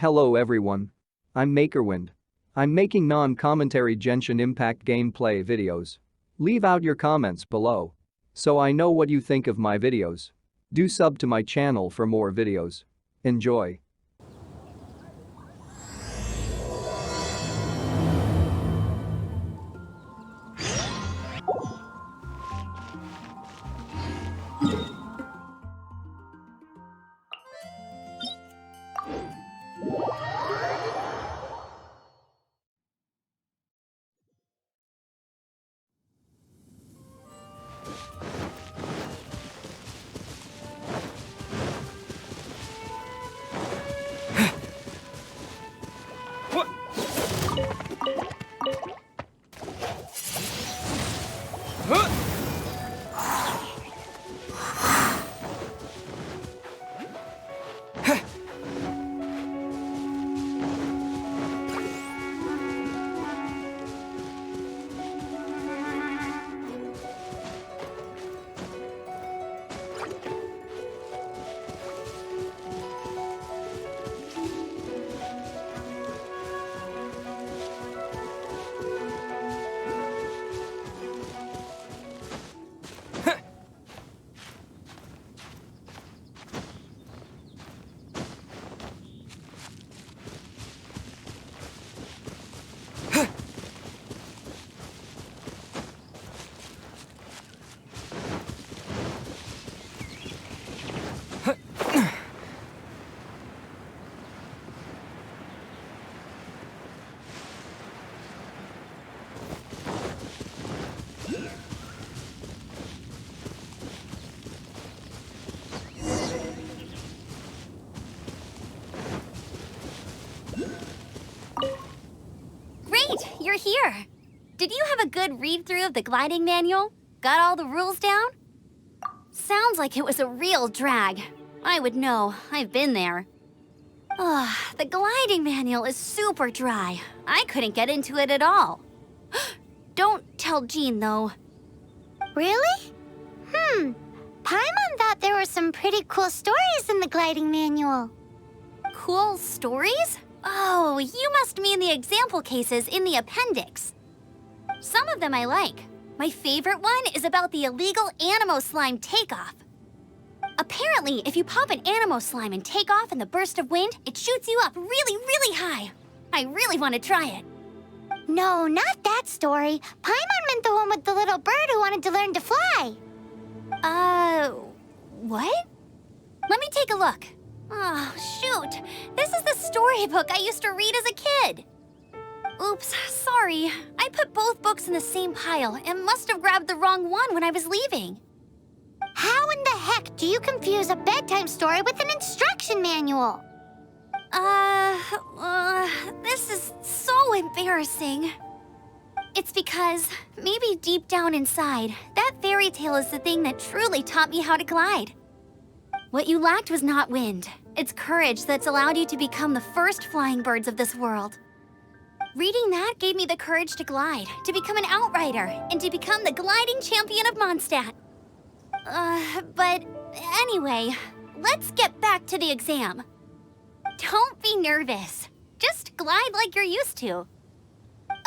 Hello everyone. I'm Makerwind. I'm making non-commentary Genshin Impact gameplay videos. Leave out your comments below so I know what you think of my videos. Do sub to my channel for more videos. Enjoy. You're here. Did you have a good read-through of the gliding manual? Got all the rules down? Sounds like it was a real drag. I would know. I've been there. Ugh, the gliding manual is super dry. I couldn't get into it at all. Don't tell Jean, though. Really? Paimon thought there were some pretty cool stories in the gliding manual. Cool stories? Oh, you must mean the example cases in the appendix. Some of them I like. My favorite one is about the illegal Animo Slime takeoff. Apparently, if you pop an Animo Slime and take off in the burst of wind, it shoots you up really, really high. I really want to try it. No, not that story. Paimon meant the one with the little bird who wanted to learn to fly. What? Let me take a look. Oh, shoot. This is the storybook I used to read as a kid. Oops, sorry. I put both books in the same pile and must have grabbed the wrong one when I was leaving. How in the heck do you confuse a bedtime story with an instruction manual? This is so embarrassing. It's because, maybe deep down inside, that fairy tale is the thing that truly taught me how to glide. What you lacked was not wind. It's courage that's allowed you to become the first flying birds of this world. Reading that gave me the courage to glide, to become an outrider, and to become the gliding champion of Mondstadt. But anyway, let's get back to the exam. Don't be nervous. Just glide like you're used to.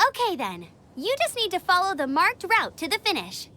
Okay then, you just need to follow the marked route to the finish.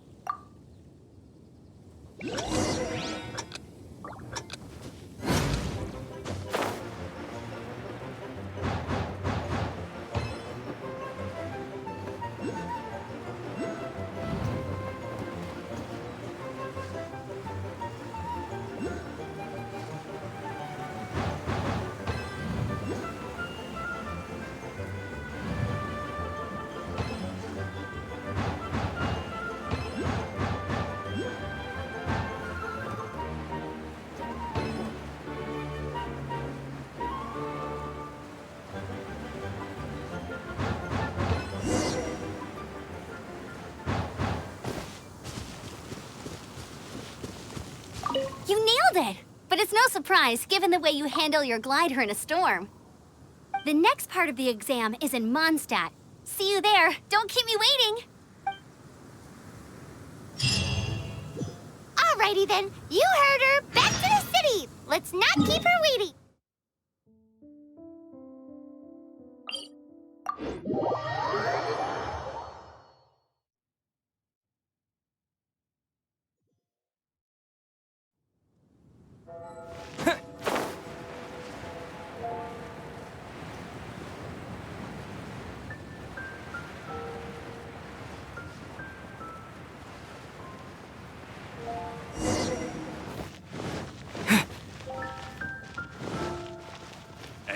You nailed it! But it's no surprise, given the way you handle your glider in a storm. The next part of the exam is in Mondstadt. See you there. Don't keep me waiting. Alrighty then, you heard her. Back to the city. Let's not keep her waiting.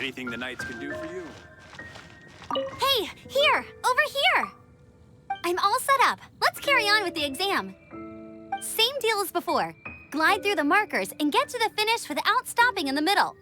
Anything the Knights can do for you? Hey, here! Over here! I'm all set up. Let's carry on with the exam. Same deal as before. Glide through the markers and get to the finish without stopping in the middle.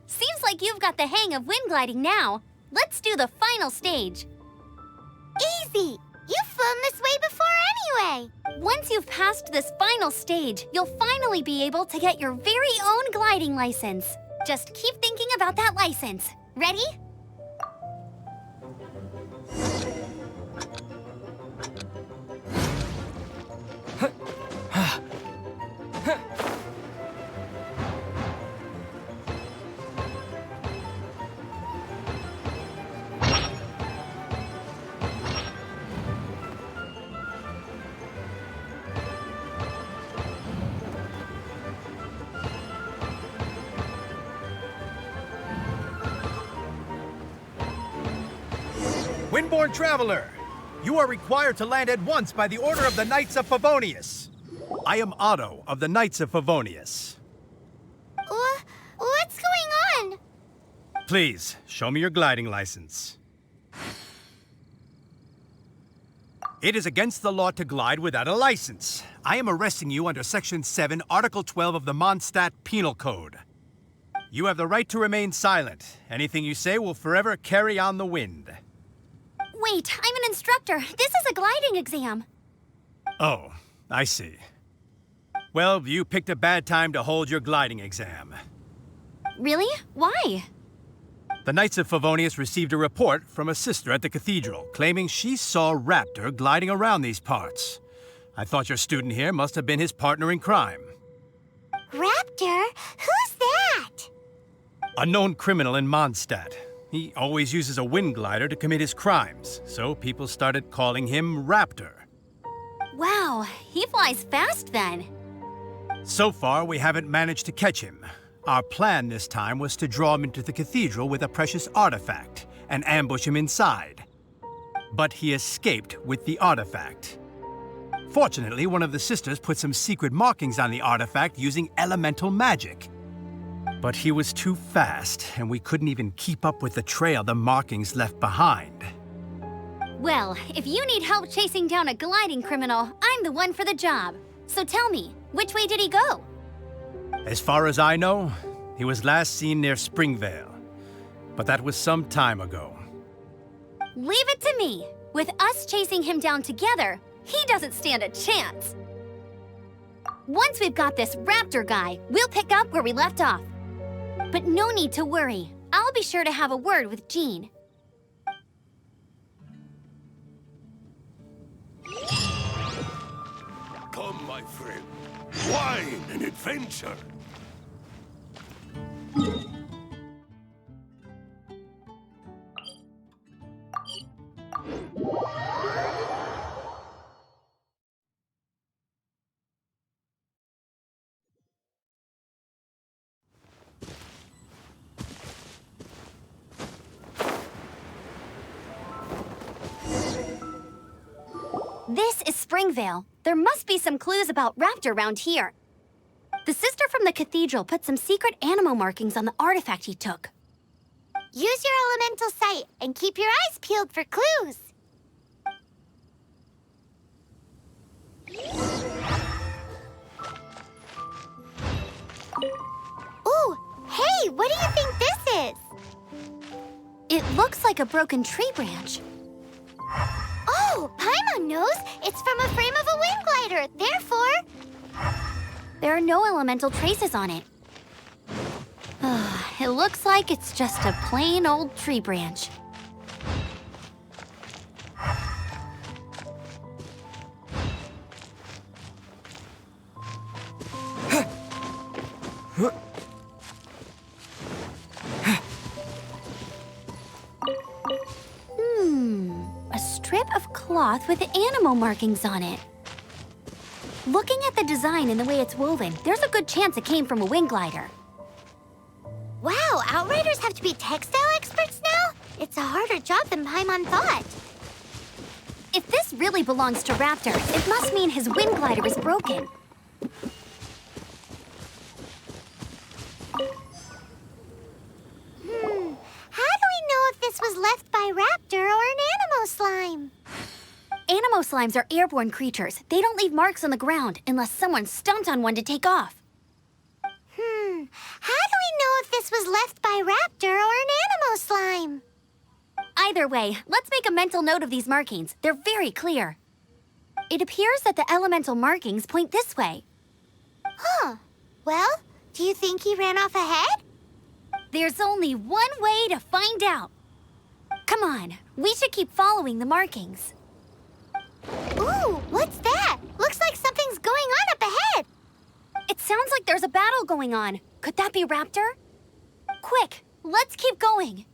Seems like you've got the hang of wind gliding now. Let's do the final stage. Easy! You've flown this way before anyway! Once you've passed this final stage, you'll finally be able to get your very own gliding license. Just keep thinking about that license. Ready? Windborne Traveler, you are required to land at once by the order of the Knights of Favonius. I am Otto of the Knights of Favonius. What's going on? Please, show me your gliding license. It is against the law to glide without a license. I am arresting you under Section 7, Article 12 of the Mondstadt Penal Code. You have the right to remain silent. Anything you say will forever carry on the wind. Wait, I'm an instructor. This is a gliding exam. Oh, I see. Well, you picked a bad time to hold your gliding exam. Really? Why? The Knights of Favonius received a report from a sister at the cathedral claiming she saw Raptor gliding around these parts. I thought your student here must have been his partner in crime. Raptor? Who's that? A known criminal in Mondstadt. He always uses a wind glider to commit his crimes, so people started calling him Raptor. Wow, he flies fast then. So far, we haven't managed to catch him. Our plan this time was to draw him into the cathedral with a precious artifact and ambush him inside. But he escaped with the artifact. Fortunately, one of the sisters put some secret markings on the artifact using elemental magic. But he was too fast, and we couldn't even keep up with the trail the markings left behind. Well, if you need help chasing down a gliding criminal, I'm the one for the job. So tell me, which way did he go? As far as I know, he was last seen near Springvale. But that was some time ago. Leave it to me. With us chasing him down together, he doesn't stand a chance. Once we've got this Raptor guy, we'll pick up where we left off. But no need to worry. I'll be sure to have a word with Jean. Come, my friend. Wine and adventure. This is Springvale. There must be some clues about Raptor around here. The sister from the cathedral put some secret animal markings on the artifact he took. Use your elemental sight and keep your eyes peeled for clues. Ooh, hey, what do you think this is? It looks like a broken tree branch. Oh, Paimon knows! It's from a frame of a wind glider, therefore... There are no elemental traces on it. It looks like it's just a plain old tree branch. A strip of cloth with animal markings on it. Looking at the design and the way it's woven, there's a good chance it came from a wind glider. Wow, Outriders have to be textile experts now? It's a harder job than Paimon thought. If this really belongs to Raptor, it must mean his wind glider is broken. How do we know if this was left by Raptor or an Animo slime? Animo slimes are airborne creatures. They don't leave marks on the ground unless someone stomped on one to take off. How do we know if this was left by Raptor or an Animo slime? Either way, let's make a mental note of these markings. They're very clear. It appears that the elemental markings point this way. Huh. Well, do you think he ran off ahead? There's only one way to find out. Come on, we should keep following the markings. Ooh, what's that? Looks like something's going on up ahead. It sounds like there's a battle going on. Could that be Raptor? Quick, let's keep going.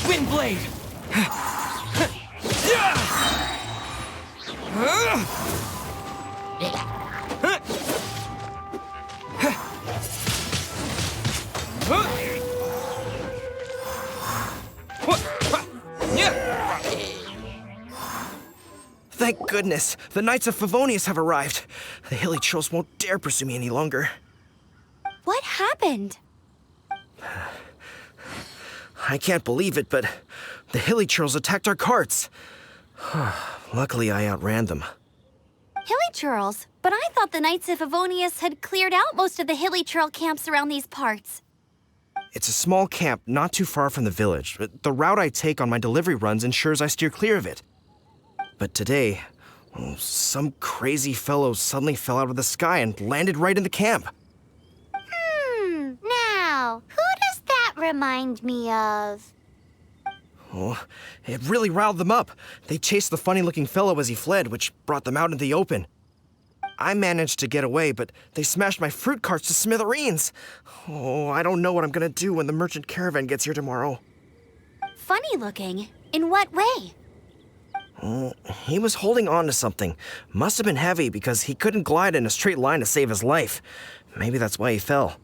Windblade! Thank goodness, the Knights of Favonius have arrived. The hilly trolls won't dare pursue me any longer. What happened? I can't believe it, but the hilly trolls attacked our carts. Luckily, I outran them. Hilly churls? But I thought the Knights of Favonius had cleared out most of the hilly churl camps around these parts. It's a small camp not too far from the village. The route I take on my delivery runs ensures I steer clear of it. But today, some crazy fellow suddenly fell out of the sky and landed right in the camp. Now, who does that remind me of? Oh, it really riled them up. They chased the funny-looking fellow as he fled, which brought them out in the open. I managed to get away, but they smashed my fruit carts to smithereens. Oh, I don't know what I'm gonna do when the merchant caravan gets here tomorrow. Funny looking? In what way? He was holding on to something. Must have been heavy because he couldn't glide in a straight line to save his life. Maybe that's why he fell.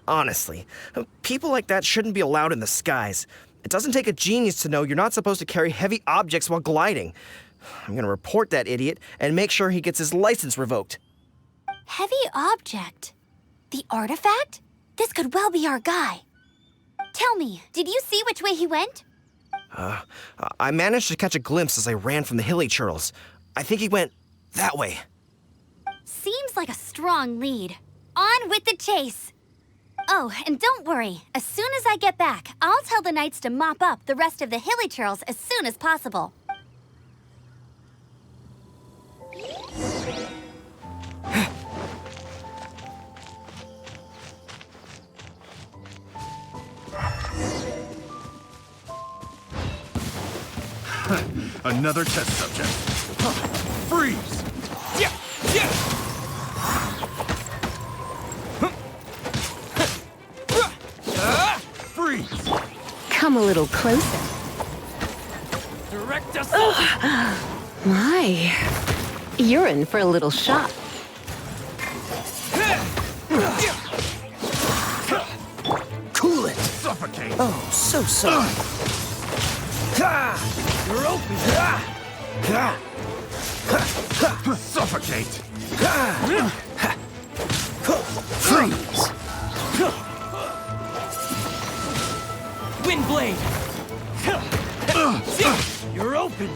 Honestly, people like that shouldn't be allowed in the skies. It doesn't take a genius to know you're not supposed to carry heavy objects while gliding. I'm gonna report that idiot and make sure he gets his license revoked. Heavy object? The artifact? This could well be our guy. Tell me, did you see which way he went? I managed to catch a glimpse as I ran from the hilly churls. I think he went that way. Seems like a strong lead. On with the chase! Oh, and don't worry. As soon as I get back, I'll tell the knights to mop up the rest of the hilly churls as soon as possible. Another test subject. Freeze! Yeah! Yeah! Freeze! Come a little closer. Direct us. My, you're in for a little shock. Cool it. Suffocate! Oh, so sorry. You're open. Suffocate! Freeze. Windblade! You're open!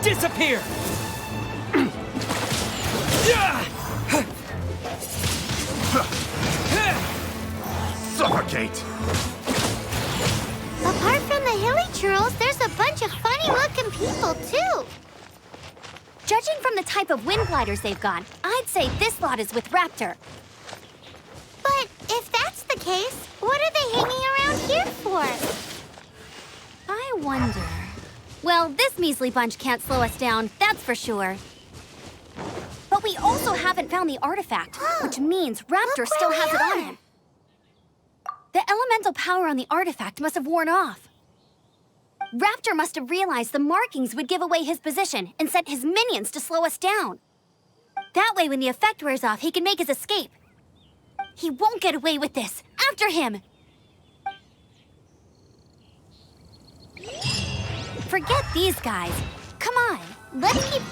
Disappear! Suffocate! Apart from the hilly churls, there's a bunch of funny-looking people, too. Judging from the type of wind gliders they've got, I'd say this lot is with Raptor. But if that's the case, what are they hanging around here for? I wonder... Well, this measly bunch can't slow us down, that's for sure. But we also haven't found the artifact, which means Raptor Look still where has we it on are. him. The elemental power on the artifact must have worn off. Raptor must have realized the markings would give away his position and sent his minions to slow us down. That way, when the effect wears off, he can make his escape. He won't get away with this. After him! Forget these guys. Come on, let's keep...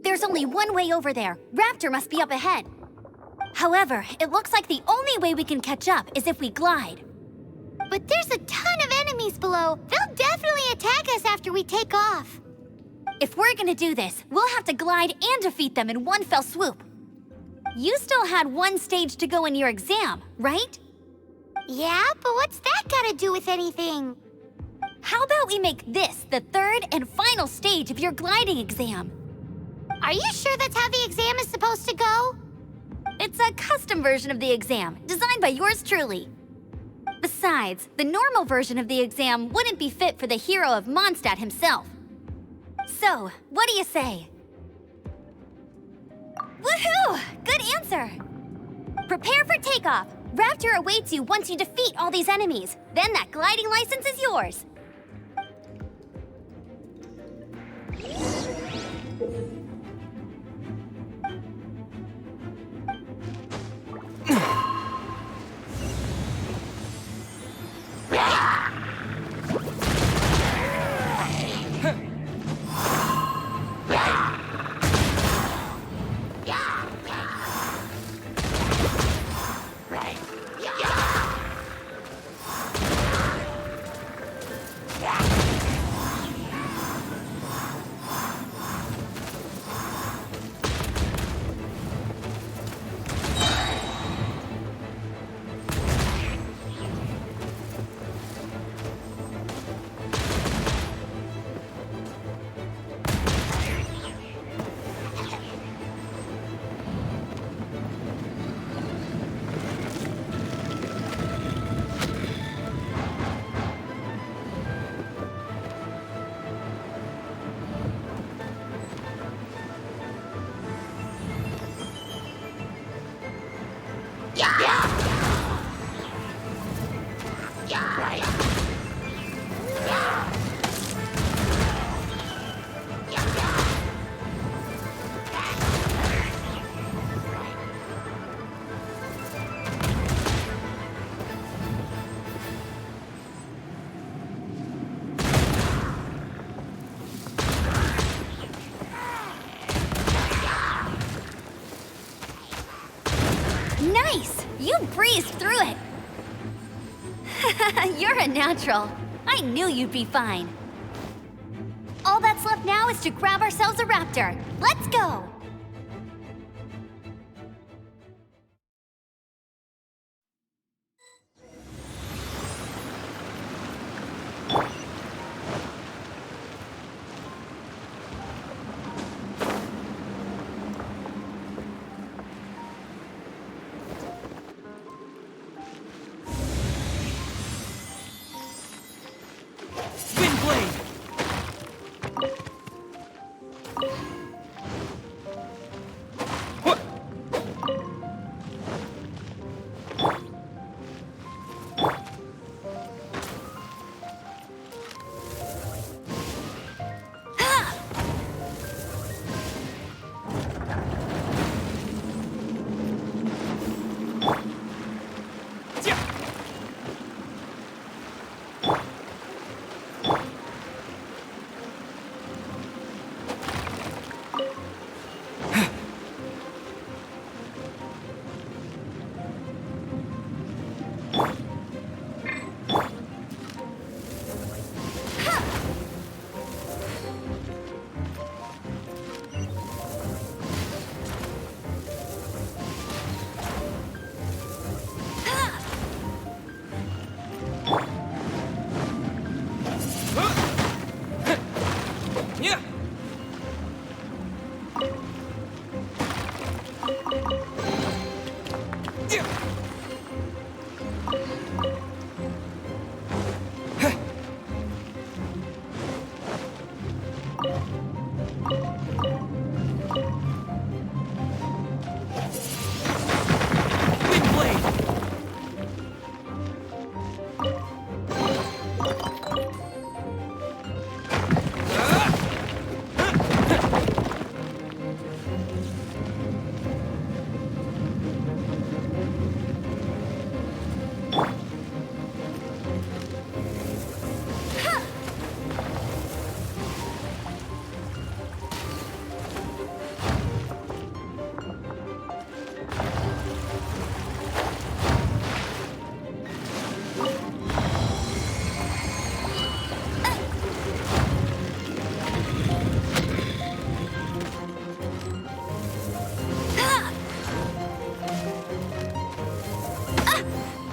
There's only one way over there. Raptor must be up ahead. However, it looks like the only way we can catch up is if we glide. But there's a ton of enemies below. They'll definitely attack us after we take off. If we're gonna do this, we'll have to glide and defeat them in one fell swoop. You still had one stage to go in your exam, right? Yeah, but what's that got to do with anything? How about we make this the third and final stage of your gliding exam? Are you sure that's how the exam is supposed to go? It's a custom version of the exam, designed by yours truly. Besides, the normal version of the exam wouldn't be fit for the hero of Mondstadt himself. So, what do you say? Woohoo! Good answer! Prepare for takeoff. Raptor awaits you once you defeat all these enemies. Then that gliding license is yours. Nice! You breezed through it! You're a natural. I knew you'd be fine. All that's left now is to grab ourselves a raptor. Let's go!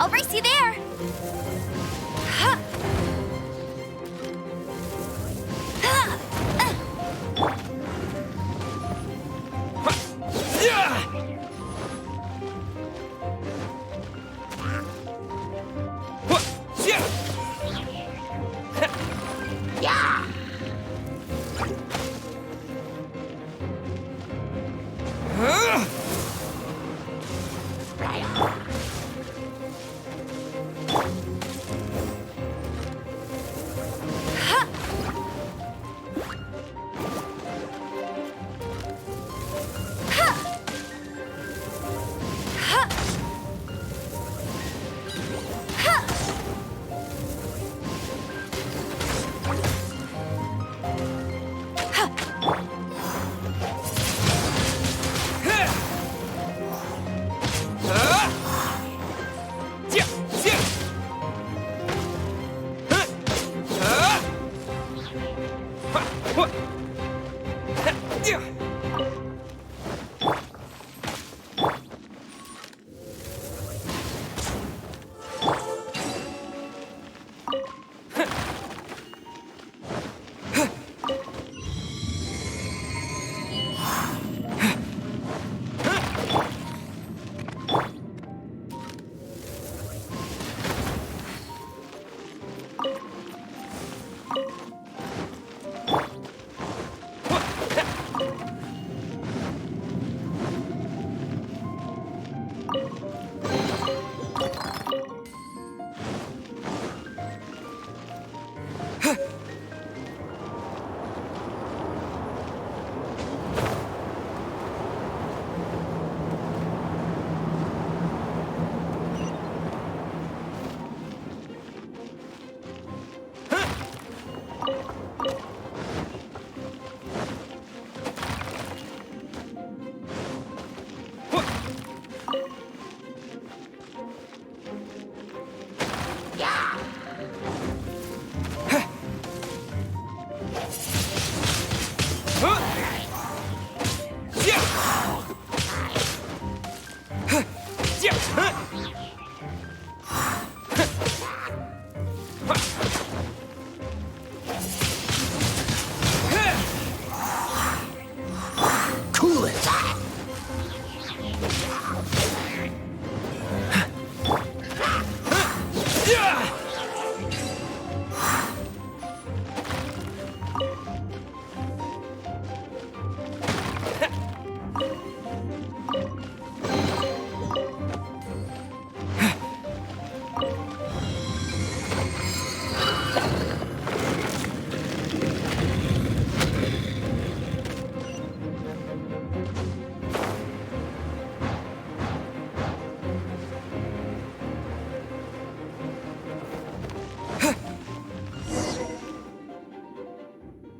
I'll race you there. Ha! Ha!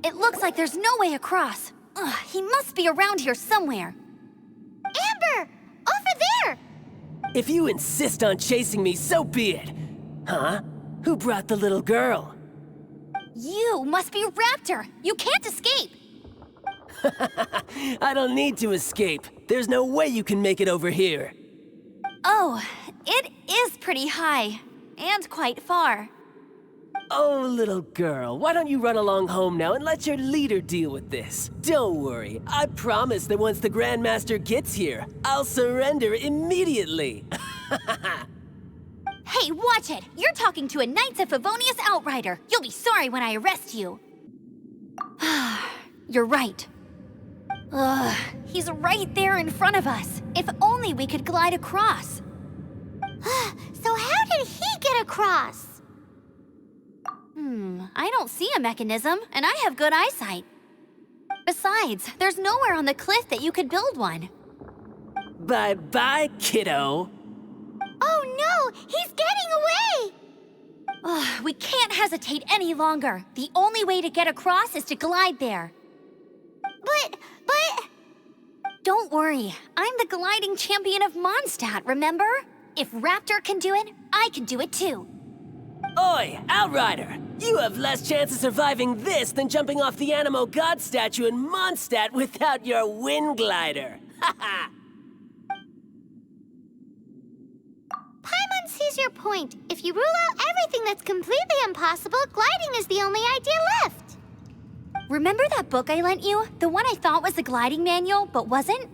It looks like there's no way across. Ugh, he must be around here somewhere. Amber! Over there! If you insist on chasing me, so be it. Huh? Who brought the little girl? You must be Raptor. You can't escape. I don't need to escape. There's no way you can make it over here. Oh, it is pretty high. And quite far. Oh, little girl, why don't you run along home now and let your leader deal with this? Don't worry, I promise that once the Grandmaster gets here, I'll surrender immediately. Hey, watch it! You're talking to a Knights of Favonius outrider. You'll be sorry when I arrest you. You're right. Ugh, he's right there in front of us. If only we could glide across. So how did he get across? I don't see a mechanism, and I have good eyesight. Besides, there's nowhere on the cliff that you could build one. Bye-bye, kiddo. Oh no! He's getting away! Ugh, we can't hesitate any longer. The only way to get across is to glide there. But... Don't worry, I'm the gliding champion of Mondstadt, remember? If Raptor can do it, I can do it too. Oi, Outrider! You have less chance of surviving this than jumping off the Animo God statue in Mondstadt without your wind glider. Haha! Paimon sees your point. If you rule out everything that's completely impossible, gliding is the only idea left. Remember that book I lent you? The one I thought was the gliding manual, but wasn't?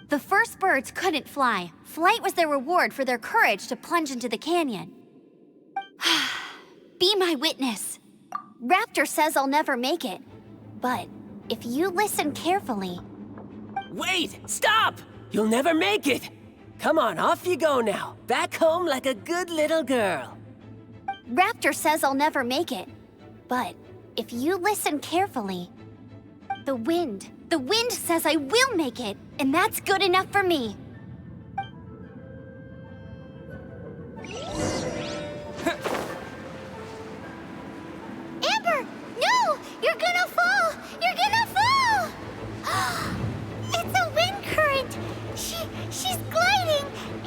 The first birds couldn't fly. Flight was their reward for their courage to plunge into the canyon. Be my witness. Raptor says I'll never make it. But if you listen carefully... Wait! Stop! You'll never make it! Come on, off you go now. Back home like a good little girl. Raptor says I'll never make it. But if you listen carefully... The wind says I will make it, and that's good enough for me. Amber! No! You're gonna fall! You're gonna fall! It's a wind current! She's gliding!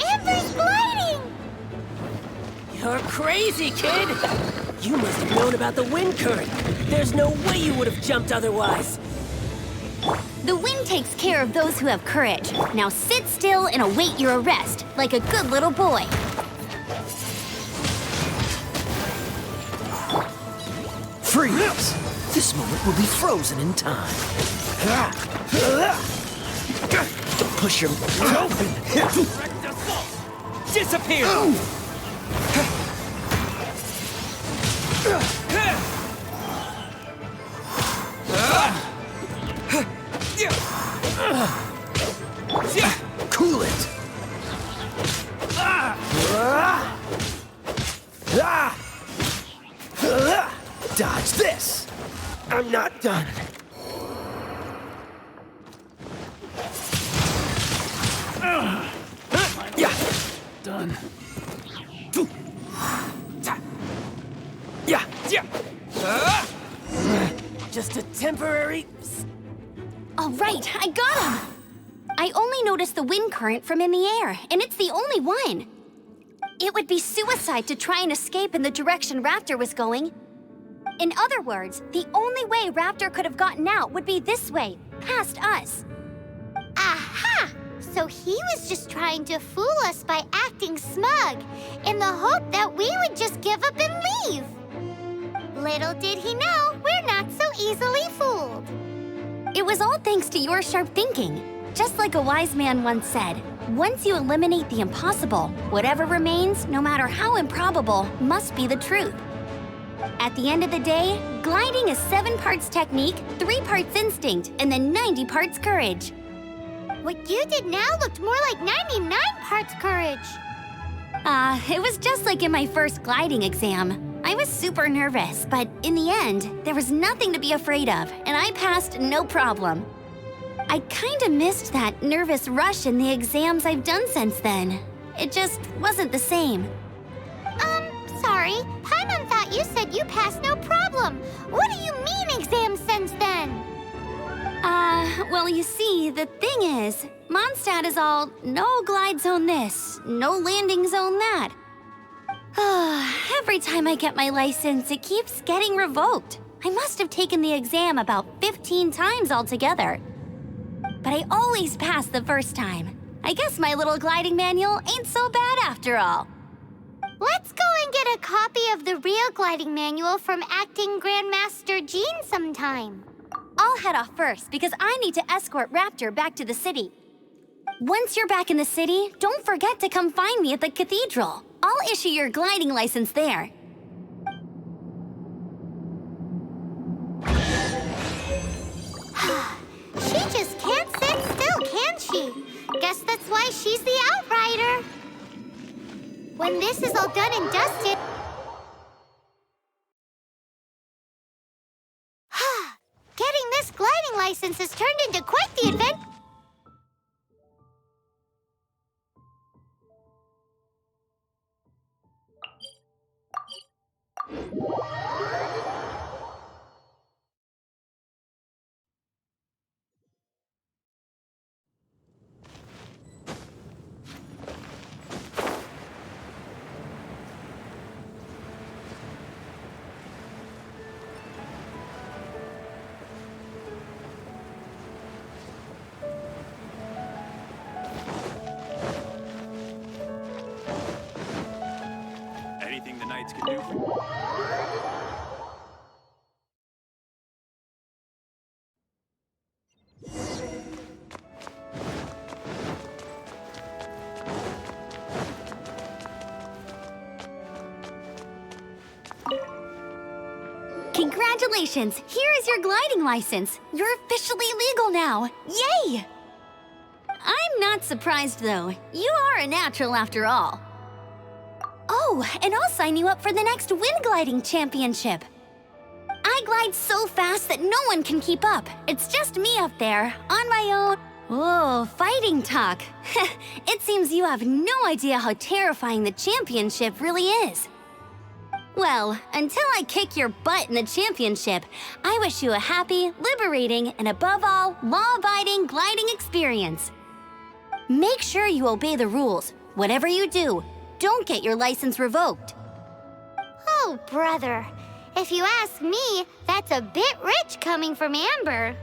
Amber's gliding! You're crazy, kid! You must have known about the wind current. There's no way you would have jumped otherwise. The wind takes care of those who have courage. Now sit still and await your arrest, like a good little boy. Freeze! This moment will be frozen in time. Don't push your mouth open. Disappear! Cool it! Dodge this! I'm not done. Yeah. Done. Yeah. Just a temporary... All right, I got him! I only noticed the wind current from in the air, and it's the only one. It would be suicide to try and escape in the direction Raptor was going. In other words, the only way Raptor could have gotten out would be this way, past us. Aha! So he was just trying to fool us by acting smug, in the hope that we would just give up and leave. Little did he know, we're not so easily fooled. It was all thanks to your sharp thinking. Just like a wise man once said, once you eliminate the impossible, whatever remains, no matter how improbable, must be the truth. At the end of the day, gliding is 7 parts technique, 3 parts instinct, and then 90 parts courage. What you did now looked more like 99 parts courage. It was just like in my first gliding exam. I was super nervous, but in the end, there was nothing to be afraid of, and I passed no problem. I kinda missed that nervous rush in the exams I've done since then. It just wasn't the same. Sorry. Paimon thought you said you passed no problem. What do you mean exams since then? Well, you see, the thing is, Mondstadt is all no glide zone this, no landing zone that. Every time I get my license, it keeps getting revoked. I must have taken the exam about 15 times altogether. But I always pass the first time. I guess my little gliding manual ain't so bad after all. Let's go and get a copy of the real gliding manual from Acting Grandmaster Jean sometime. I'll head off first because I need to escort Raptor back to the city. Once you're back in the city, don't forget to come find me at the cathedral. I'll issue your gliding license there. She just can't sit still, can she? Guess that's why she's the outrider. When this is all done and dusted... Getting this gliding license has turned into quite the adventure. nights can do for you. Congratulations! Here is your gliding license. You're officially legal now. Yay! I'm not surprised, though. You are a natural after all. Oh, and I'll sign you up for the next wind gliding championship. I glide so fast that no one can keep up. It's just me up there, on my own. Whoa, fighting talk. It seems you have no idea how terrifying the championship really is. Well, until I kick your butt in the championship, I wish you a happy, liberating, and above all, law-abiding gliding experience. Make sure you obey the rules. Whatever you do, don't get your license revoked. Oh, brother. If you ask me, that's a bit rich coming from Amber.